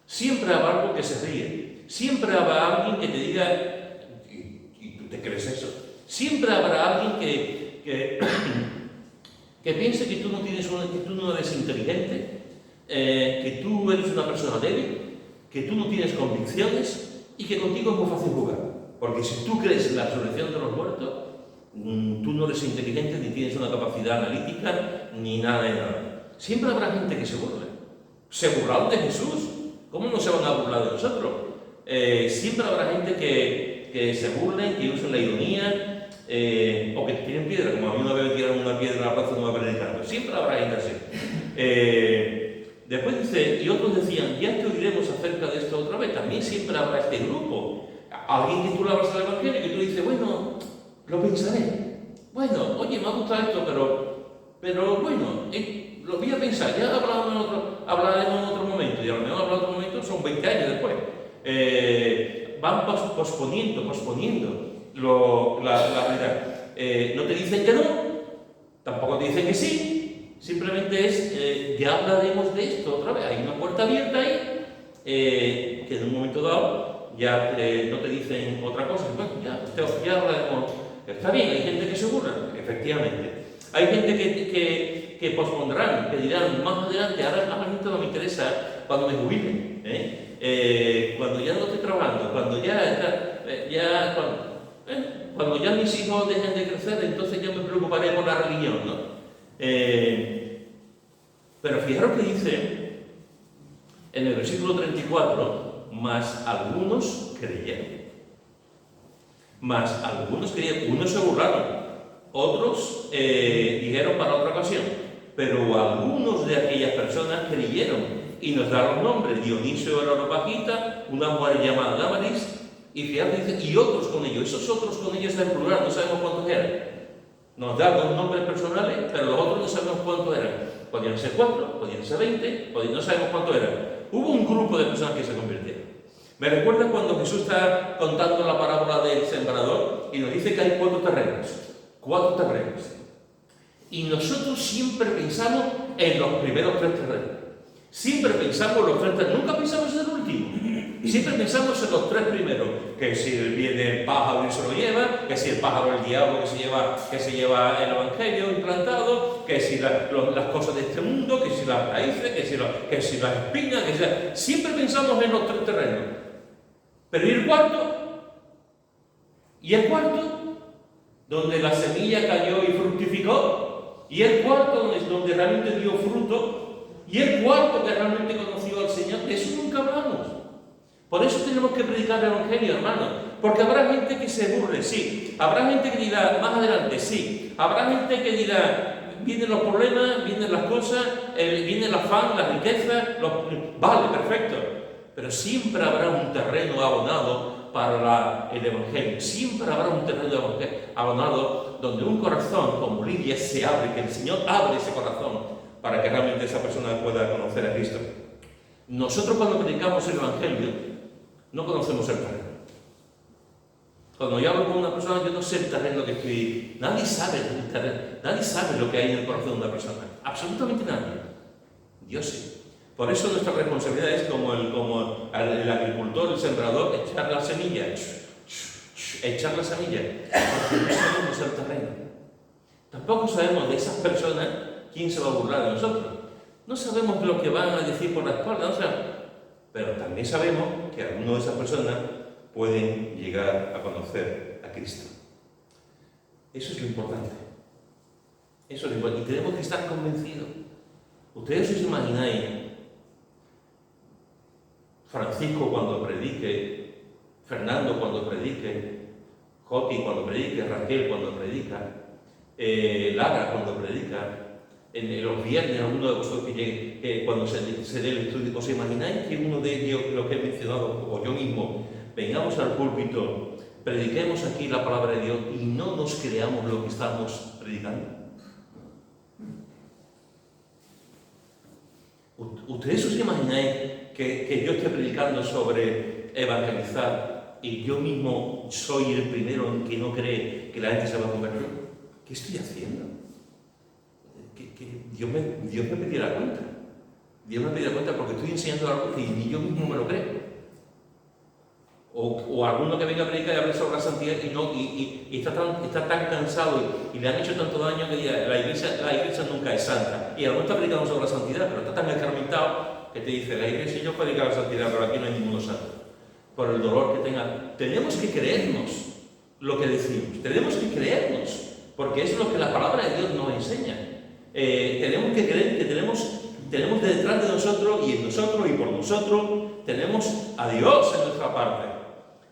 Siempre habrá algo que se ríe. Siempre habrá alguien que te diga, ¿y tú te crees eso? Siempre habrá alguien que piense que tú no eres inteligente, que tú eres una persona débil, que tú no tienes convicciones y que contigo es muy fácil jugar. Porque si tú crees en la resurrección de los muertos, tú no eres inteligente, ni tienes una capacidad analítica, ni nada de nada. Siempre habrá gente que se burle. Se burlaron de Jesús. ¿Cómo no se van a burlar de nosotros? Siempre habrá gente que se burlen, que usen la ironía, o que tienen piedra, como a mí una vez me tiraron una piedra en la plaza no me va a predicar. Siempre habrá gente así. Después dice, y otros decían, ya te oiremos acerca de esto otra vez. También siempre habrá este grupo. Alguien que tú le hablas al Evangelio y que tú dices, bueno, lo pensaré. Bueno, oye, me ha gustado esto, pero bueno, lo voy a pensar. Ya hablaremos en Van posponiendo la realidad. No te dicen que no, tampoco te dicen que sí, simplemente es, ya hablaremos de esto otra vez. Hay una puerta abierta ahí, que en un momento dado ya no te dicen otra cosa. Bueno, ya hablaremos. Está bien, hay gente que se burla, efectivamente. Hay gente que pospondrán, que dirán más adelante, ahora esto no me interesa cuando me jubile, cuando ya no estoy trabajando, cuando ya mis hijos dejen de crecer, entonces ya me preocuparé por la religión, ¿no? Pero fijaros que dice en el versículo 34, mas algunos creyeron. Mas algunos creyeron, unos se burlaron, otros dijeron para otra ocasión, pero algunos de aquellas personas creyeron y nos da los nombres: Dionisio el Areopagita, una mujer llamada Damaris, y fíjate, dice, y otros con ellos. Esos otros con ellos en plural, no sabemos cuántos eran. Nos da dos nombres personales, pero los otros no sabemos cuántos eran. Podían ser 4, podían ser 20, no sabemos cuántos eran. Hubo un grupo de personas que se convirtieron. Me recuerda cuando Jesús está contando la parábola del sembrador y nos dice que hay 4 terrenos. 4 terrenos. Y nosotros siempre pensamos en los primeros 3 terrenos. Siempre pensamos en los 3 terrenos. Nunca pensamos en el último. Siempre pensamos en los 3 primeros. Que si viene el pájaro y se lo lleva, que si el pájaro es el diablo que se lleva el evangelio implantado, que si las cosas de este mundo, que si las raíces, que si las espinas, siempre pensamos en los 3 terrenos. Pero ¿y el cuarto? ¿Y el cuarto? Donde la semilla cayó y fructificó. ¿Y el cuarto donde realmente dio fruto? ¿Y el cuarto que realmente conoció al Señor? De eso nunca hablamos. Por eso tenemos que predicar el Evangelio, hermanos. Porque habrá gente que se burle, sí. Habrá gente que dirá, más adelante, sí. Habrá gente que dirá, vienen los problemas, vienen las cosas, viene el afán, la riqueza. Vale, perfecto. Pero siempre habrá un terreno abonado para el Evangelio. Siempre habrá un terreno abonado donde un corazón como Lidia se abre, que el Señor abre ese corazón para que realmente esa persona pueda conocer a Cristo. Nosotros cuando predicamos el Evangelio no conocemos el terreno. Cuando yo hablo con una persona, yo no sé el terreno que estoy. Nadie sabe el terreno, nadie sabe lo que hay en el corazón de una persona. Absolutamente nadie. Dios sí. Por eso nuestra responsabilidad es como el agricultor, el sembrador, echar la semilla. Echar la semilla. Porque no sabemos el terreno. Tampoco sabemos de esas personas quién se va a burlar de nosotros. No sabemos lo que van a decir por la espalda, no sabemos. Pero también sabemos que algunas de esas personas pueden llegar a conocer a Cristo. Eso es lo importante. Eso es lo importante. Y tenemos que estar convencidos. Ustedes os imagináis Francisco cuando predique, Fernando cuando predique, Joti cuando predique, Raquel cuando predica, Lara cuando predica, en los viernes alguno de vosotros que llegue, cuando se dé el estudio, ¿os imagináis que uno de ellos, lo que he mencionado, o yo mismo, vengamos al púlpito, prediquemos aquí la palabra de Dios y no nos creamos lo que estamos predicando? ¿Ustedes os imagináis que yo esté predicando sobre evangelizar y yo mismo soy el primero en que no cree que la gente se va a convertir? ¿Qué estoy haciendo? Dios me pedirá cuenta. Dios me pedirá cuenta porque estoy enseñando algo que ni yo mismo me lo creo. O alguno que venga a predicar y hable sobre la santidad y está tan cansado y le han hecho tanto daño que diga, la iglesia nunca es santa. Y alguno está predicando sobre la santidad, pero está tan escarmentado que te dice, la iglesia yo predico la santidad, pero aquí no hay ninguno santo. Por el dolor que tenga. Tenemos que creernos lo que decimos. Tenemos que creernos, porque eso es lo que la palabra de Dios nos enseña. Tenemos que creer que tenemos detrás de nosotros y en nosotros y por nosotros tenemos a Dios en nuestra parte.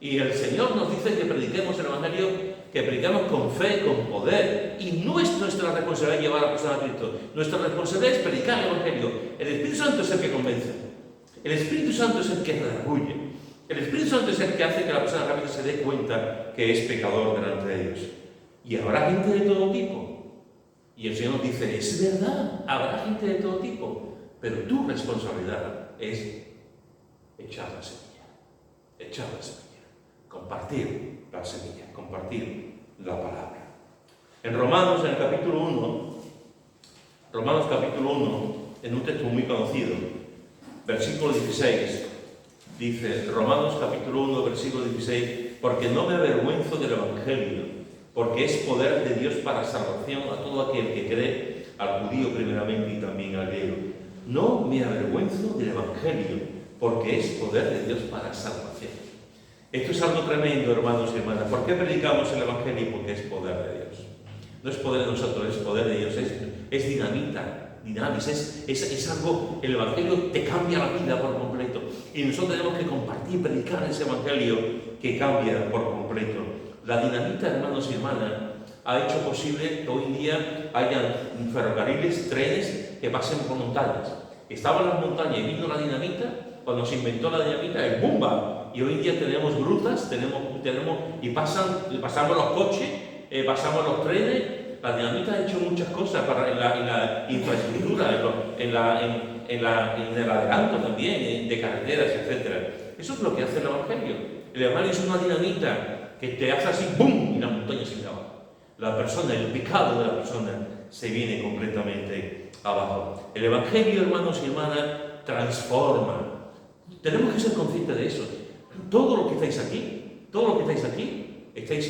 Y el Señor nos dice que prediquemos el Evangelio, que prediquemos con fe, con poder. Y no es nuestra responsabilidad llevar a la persona a Cristo. Nuestra responsabilidad es predicar el Evangelio. El Espíritu Santo es el que convence. El Espíritu Santo es el que redarguye. El Espíritu Santo es el que hace que la persona realmente se dé cuenta que es pecador delante de Dios. Y habrá gente de todo tipo. Y el Señor nos dice, es verdad, habrá gente de todo tipo. Pero tu responsabilidad es echar la semilla. echar la semilla, compartir la semilla, compartir la palabra. En Romanos, en el capítulo 1, en un texto muy conocido, versículo 16, dice, Romanos capítulo 1, versículo 16, porque no me avergüenzo del Evangelio, porque es poder de Dios para salvación a todo aquel que cree, al judío primeramente y también al griego. No me avergüenzo del Evangelio, porque es poder de Dios para salvación. Esto es algo tremendo, hermanos y hermanas. ¿Por qué predicamos el Evangelio? Porque es poder de Dios. No es poder de nosotros, es poder de Dios. Es dinamita, dinamis, es algo, el Evangelio te cambia la vida por completo. Y nosotros tenemos que compartir, predicar ese Evangelio que cambia por completo. La dinamita, hermanos y hermanas, ha hecho posible que hoy en día hayan ferrocarriles, trenes que pasen por montañas. Estaban las montañas y vino la dinamita. Cuando se inventó la dinamita, el ¡bumba! Y hoy en día tenemos grutas, y pasamos los coches, pasamos los trenes. La dinamita ha hecho muchas cosas en la infraestructura, en el adelanto también, de carreteras, etc. Eso es lo que hace el Evangelio. El Evangelio es una dinamita que te hace así, ¡bum! Y la montaña se acaba. La persona, el pecado de la persona se viene completamente abajo. El Evangelio, hermanos y hermanas, transforma. Tenemos que ser conscientes de eso. Todo lo que estáis aquí, estáis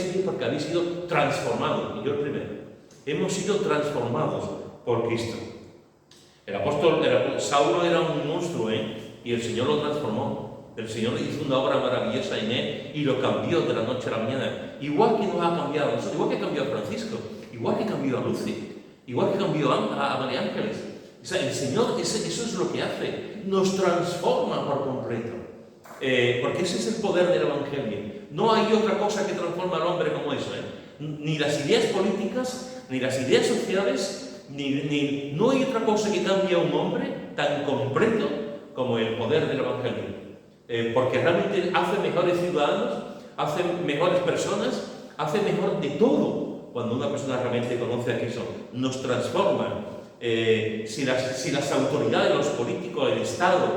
aquí porque habéis sido transformados, y yo el primero. Hemos sido transformados por Cristo. El apóstol Saulo era un monstruo, y el Señor lo transformó. El Señor le hizo una obra maravillosa en él y lo cambió de la noche a la mañana. Igual que nos ha cambiado a nosotros, igual que cambió a Francisco, igual que cambió a Lucy, igual que cambió a María Ángeles. O sea, el Señor, eso es lo que hace, nos transforma por completo. Porque ese es el poder del Evangelio. No hay otra cosa que transforma al hombre como eso. Ni las ideas políticas, ni las ideas sociales, no hay otra cosa que cambie a un hombre tan completo como el poder del Evangelio. Porque realmente hace mejores ciudadanos, hace mejores personas, hace mejor de todo cuando una persona realmente conoce a Cristo. Nos transforma. Si las autoridades, los políticos, el Estado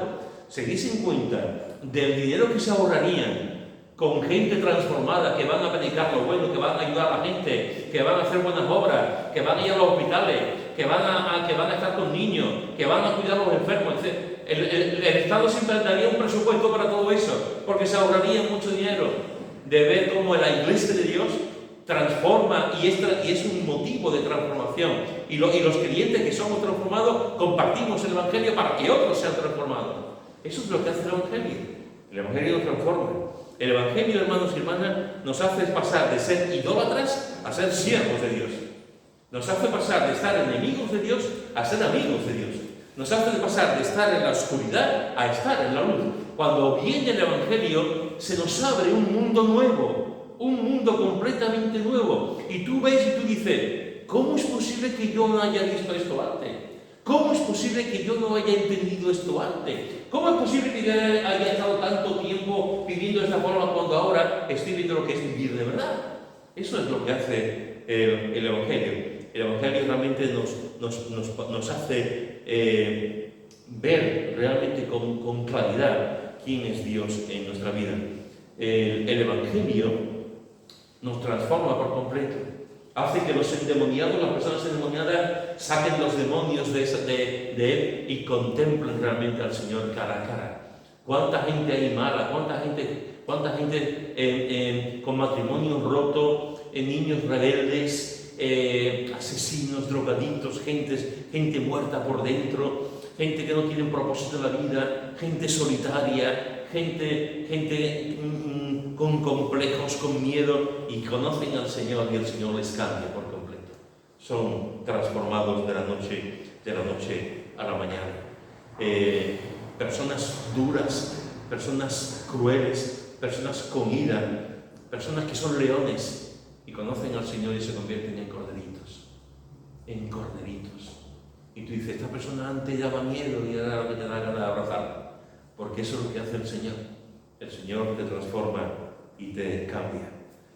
se diesen cuenta del dinero que se ahorrarían con gente transformada, que van a predicar lo bueno, que van a ayudar a la gente, que van a hacer buenas obras, que van a ir a los hospitales, que van a estar con niños, que van a cuidar a los enfermos, etc. El Estado siempre daría un presupuesto para todo eso, porque se ahorraría mucho dinero de ver cómo la Iglesia de Dios transforma y es un motivo de transformación. Y los creyentes que somos transformados compartimos el Evangelio para que otros sean transformados. Eso es lo que hace el Evangelio. El Evangelio nos transforma. El Evangelio, hermanos y hermanas, nos hace pasar de ser idólatras a ser siervos de Dios. Nos hace pasar de estar enemigos de Dios a ser amigos de Dios. Nos hace pasar de estar en la oscuridad a estar en la luz. Cuando viene el Evangelio, se nos abre un mundo nuevo, un mundo completamente nuevo. Y tú ves y tú dices, ¿cómo es posible que yo no haya visto esto antes? ¿Cómo es posible que yo no haya entendido esto antes? ¿Cómo es posible que yo haya estado tanto tiempo viviendo de esta forma cuando ahora estoy viendo lo que es vivir de verdad? Eso es lo que hace el Evangelio. El Evangelio realmente nos hace ver realmente con claridad quién es Dios en nuestra vida. El Evangelio nos transforma por completo. Hace que los endemoniados, las personas endemoniadas, saquen los demonios de él y contemplen realmente al Señor cara a cara. ¿Cuánta gente hay mala? ¿Cuánta gente con matrimonios rotos, niños rebeldes, asesinos, drogadictos, gente muerta por dentro, gente que no tiene un propósito en la vida, gente solitaria, gente con complejos, con miedo, y conocen al Señor y el Señor les cambia por completo. Son transformados de la noche a la mañana. Personas duras, personas crueles, personas con ira, personas que son leones y conocen al Señor y se convierten en corderitos. Y tú dices, esta persona antes daba miedo y ahora lo que te da ganas de abrazarla. Porque eso es lo que hace el Señor. El Señor te transforma y te cambia.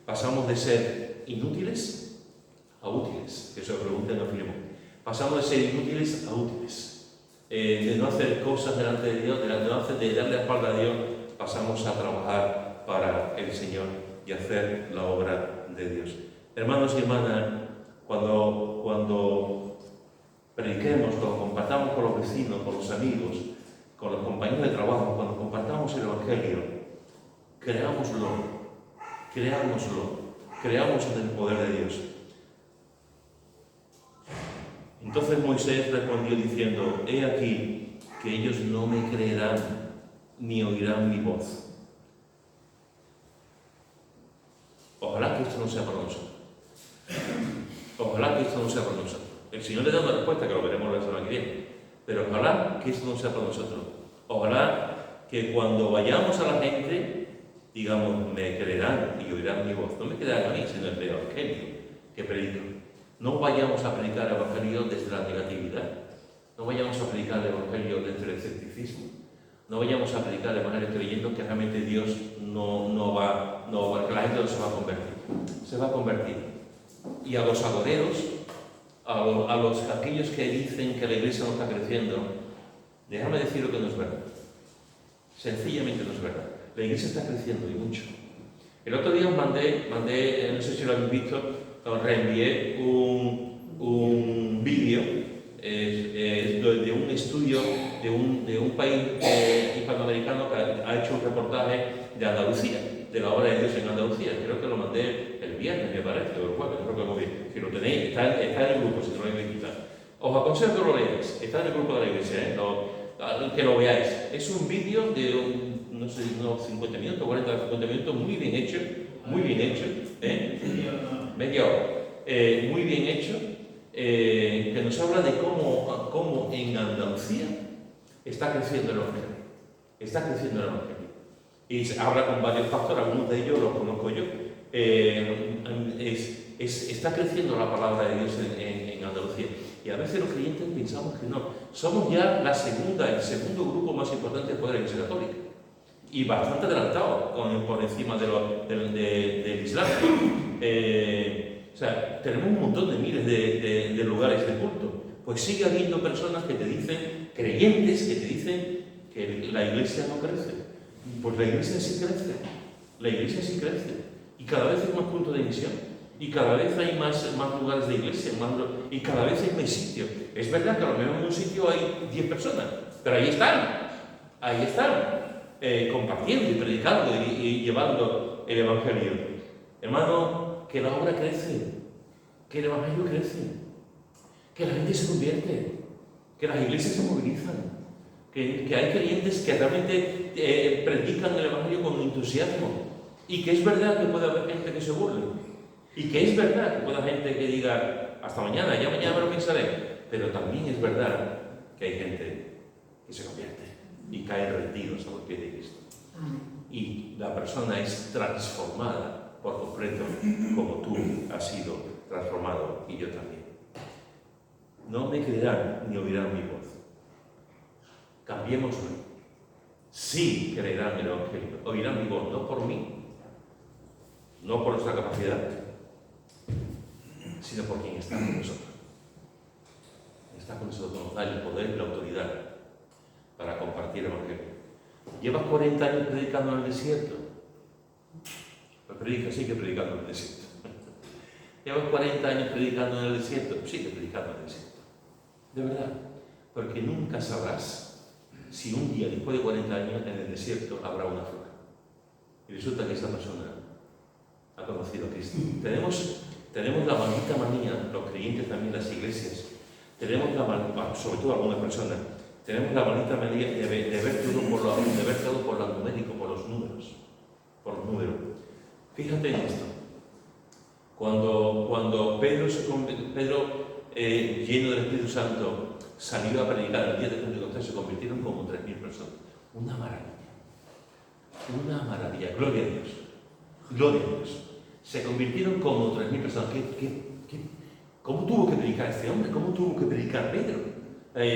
Pasamos de ser inútiles a útiles, que se lo preguntan a Filemón. Pasamos de ser inútiles a útiles. De no hacer cosas delante de Dios, de darle la espalda a Dios pasamos a trabajar para el Señor y hacer la obra de Dios. Hermanos y hermanas, cuando prediquemos, cuando compartamos con los vecinos, con los amigos, con los compañeros de trabajo, cuando compartamos el Evangelio, creámoslo en el poder de Dios. Entonces Moisés respondió diciendo: he aquí que ellos no me creerán ni oirán mi voz. Ojalá que esto no sea para nosotros. Ojalá que esto no sea para nosotros. El Señor le da una respuesta que lo veremos la semana que viene. Pero ojalá que esto no sea para nosotros. Ojalá que cuando vayamos a la gente, digamos, me creerán y oirán mi voz. No me creerán a mí, sino el Evangelio que predico. No vayamos a predicar el Evangelio desde la negatividad. No vayamos a predicar el Evangelio desde el escepticismo. No vayamos a predicar el Evangelio creyendo que realmente Dios no va, que la gente no se va a convertir. Se va a convertir. Y a los agoreros, aquellos que dicen que la iglesia no está creciendo, déjame decir lo que no es verdad. Sencillamente no es verdad. La iglesia está creciendo y mucho. El otro día os mandé, no sé si lo habéis visto, os reenvié un vídeo de un estudio de un país hispanoamericano que ha hecho un reportaje de Andalucía, de la obra de Dios en Andalucía. Creo que lo mandé el viernes, me parece, o el jueves, no recuerdo bien. Si lo tenéis, está en el grupo, si no lo habéis visto. Os aconsejo que lo leáis, está en el grupo de la iglesia, que lo veáis. Es un vídeo de no sé, unos 50 minutos, 40 o 50 minutos, muy bien hecho, media hora, muy bien hecho, que nos habla de cómo en Andalucía está creciendo el Evangelio. Y se habla con varios pastores, algunos de ellos los conozco yo. Está creciendo la palabra de Dios en Andalucía. Y a veces los creyentes pensamos que no. Somos ya el segundo grupo más importante después de la Iglesia Católica. Y bastante adelantado por encima del Islam. O sea, tenemos un montón de miles de lugares de culto. Pues sigue habiendo personas que te dicen, creyentes que te dicen que la iglesia no crece. Pues la iglesia sí crece. Y cada vez hay más puntos de misión. Y cada vez hay más lugares de iglesia. Y cada vez hay más sitios. Es verdad que a lo mejor en un sitio hay 10 personas. Pero ahí están. Compartiendo y predicando y llevando el Evangelio. Hermano, que la obra crece, que el Evangelio crece, que la gente se convierte, que las iglesias se movilizan, que hay creyentes que realmente predican el Evangelio con entusiasmo, y que es verdad que puede haber gente que se burle, y que es verdad que puede haber gente que diga hasta mañana, ya mañana me lo pensaré, pero también es verdad que hay gente que se convierte y caen rendidos a los pies de Cristo. Y la persona es transformada por completo, como tú has sido transformado y yo también. No me creerán ni oirán mi voz. Cambiémoslo. Sí creerán el Evangelio, oirán mi voz, no por mí, no por nuestra capacidad, sino por quien está con nosotros. Está con nosotros, nos da el poder y la autoridad para compartir el Evangelio. ¿Llevas 40 años predicando en el desierto? Pues sigue predicando en el desierto. ¿Llevas 40 años predicando en el desierto? Sigue predicando en el desierto. De verdad. Porque nunca sabrás si un día, después de 40 años, en el desierto habrá una flor. Y resulta que esta persona ha conocido a Cristo. Tenemos la maldita manía, los creyentes también, las iglesias, sobre todo algunas personas, tenemos la maldita manía de ver todo por lo numérico, por los números. Fíjate en esto. Cuando Pedro, lleno del Espíritu Santo, salió a predicar el día de Pentecostés, se convirtieron como 3.000 personas. Una maravilla. Gloria a Dios. Se convirtieron como 3.000 personas. ¿Cómo tuvo que predicar este hombre? ¿Cómo tuvo que predicar Pedro?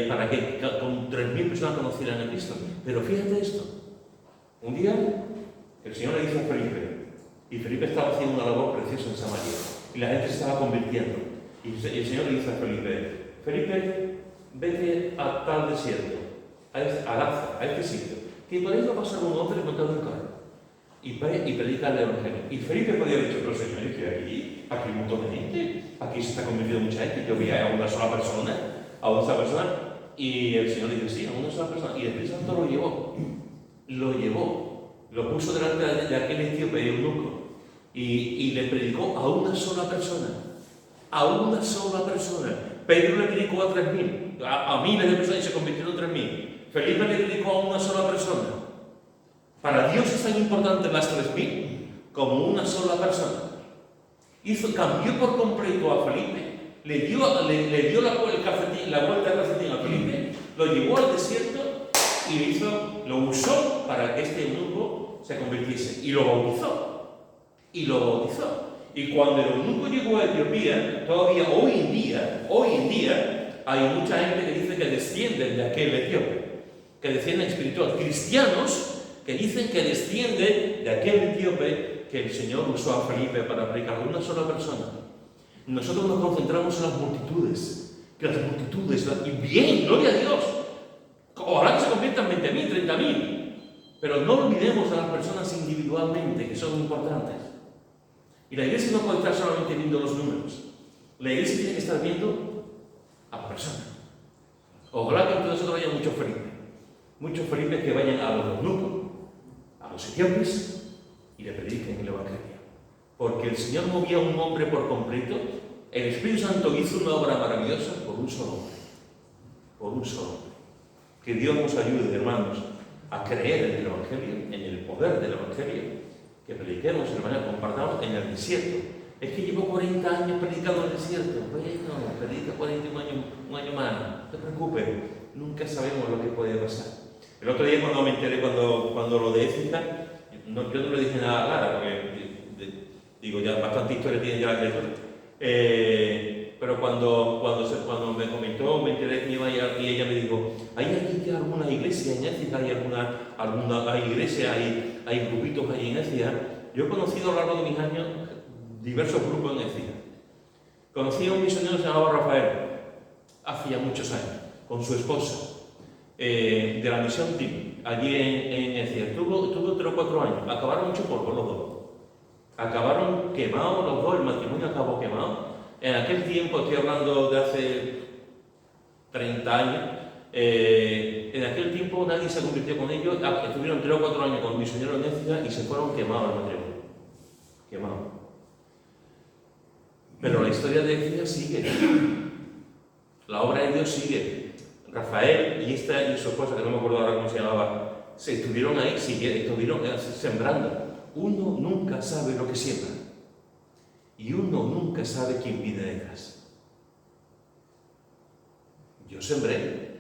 Para que con 3.000 personas conocieran a Cristo. Pero fíjate esto. Un día el Señor le dice a Felipe, y Felipe estaba haciendo una labor preciosa en Samaria, y la gente se estaba convirtiendo. Y el Señor le dice a Felipe, vete a tal desierto, a este sitio, que por ahí va a pasar un hombre montado en un carro y predica el Evangelio. Y Felipe podía haber dicho, pero señores, que aquí hay un montón de gente, aquí se está convirtiendo mucha gente, yo vi a una sola persona, y el Señor le dice, sí, a una sola persona, y el Espíritu Santo lo puso delante de aquel etíope eunuco, y le predicó a una sola persona. Pedro le predicó a 3.000, a miles de personas y se convirtieron en 3.000. Felipe le predicó a una sola persona. Para Dios es tan importante las 3.000 como una sola persona. Cambió por completo a Felipe, le dio la vuelta al calcetín a Felipe, lo llevó al desierto y lo usó para que este eunuco se convirtiese. Y lo bautizó. Y cuando el eunuco llegó a Etiopía, todavía hoy en día, hay mucha gente que dice que descienden de aquel etíope, que descienden espiritual. Cristianos que dicen que descienden de aquel etíope que el Señor usó a Felipe para predicar a una sola persona. Nosotros nos concentramos en las multitudes, y bien, gloria a Dios. Ojalá que se conviertan 20.000, 30.000, pero no olvidemos a las personas individualmente, que son importantes. Y la iglesia no puede estar solamente viendo los números. La iglesia tiene que estar viendo a la persona. Ojalá que entre nosotros haya muchos Felipe que vayan a los eunucos, a los etíopes y le prediquen el Evangelio. Porque el Señor movía a un hombre por completo. El Espíritu Santo hizo una obra maravillosa por un solo hombre. Que Dios nos ayude, hermanos, a creer en el Evangelio, en el poder del Evangelio, que prediquemos, hermanos, compartamos en el desierto. Es que llevo 40 años predicando en el desierto. Bueno, predica 41 años, un año más. No te preocupes, nunca sabemos lo que puede pasar. El otro día cuando me enteré, cuando lo de Écija, yo no le dije nada a Lara, porque digo, ya bastante historia tiene ya la criatura. Pero cuando me comentó, me enteré que iba a ir, y ella me dijo, ¿hay aquí alguna iglesia en Écija? ¿Hay iglesia? ¿Hay grupitos ahí en Écija? Yo he conocido a lo largo de mis años diversos grupos en Écija. Conocí a un misionero que se llamaba Rafael, hace ya muchos años, con su esposa, de la misión TIM, allí en Écija. Tuvo 3 o 4 años, acabaron mucho polvo los dos. Acabaron quemados los dos, el matrimonio acabó quemado. En aquel tiempo, estoy hablando de hace 30 años, en aquel tiempo nadie se convirtió con ellos, estuvieron 3 o 4 años con el misionero en Écija y se fueron quemados el matrimonio. Quemados. Pero la historia de Écija sigue. La obra de Dios sigue. Rafael y su esposa, que no me acuerdo ahora cómo se llamaba, se estuvieron ahí, estuvieron sembrando. Uno nunca sabe lo que siembra. Y uno nunca sabe quién viene detrás. Yo sembré.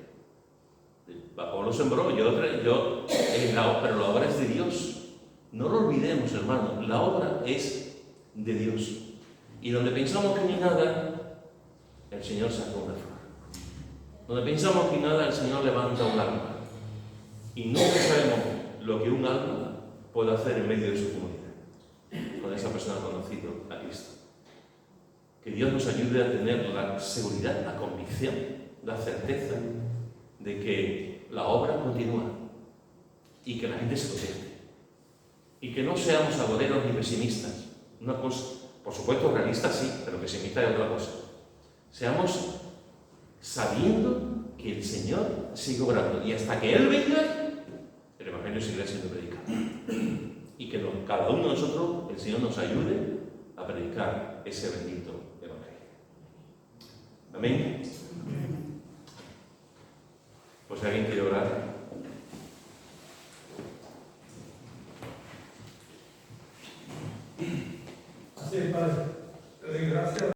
Pablo sembró, pero la obra es de Dios. No lo olvidemos, hermano. La obra es de Dios. Y donde pensamos que no hay nada, el Señor saca una flor. Donde pensamos que nada, el Señor levanta un alma. Y nunca sabemos lo que un alma puede hacer en medio de su comunidad, con esa persona conocido a Cristo. Que Dios nos ayude a tener la seguridad, la convicción, la certeza de que la obra continúa y que la gente se convierte. Y que no seamos agoreros ni pesimistas. Una cosa, por supuesto, realistas sí, pero pesimistas es otra cosa. Seamos sabiendo que el Señor sigue obrando y hasta que Él venga, el Evangelio seguirá siendo predicado. Y que cada uno de nosotros, el Señor nos ayude a predicar ese bendito Evangelio. Amén. Pues alguien quiere orar. Así es, Padre. Te doy gracias.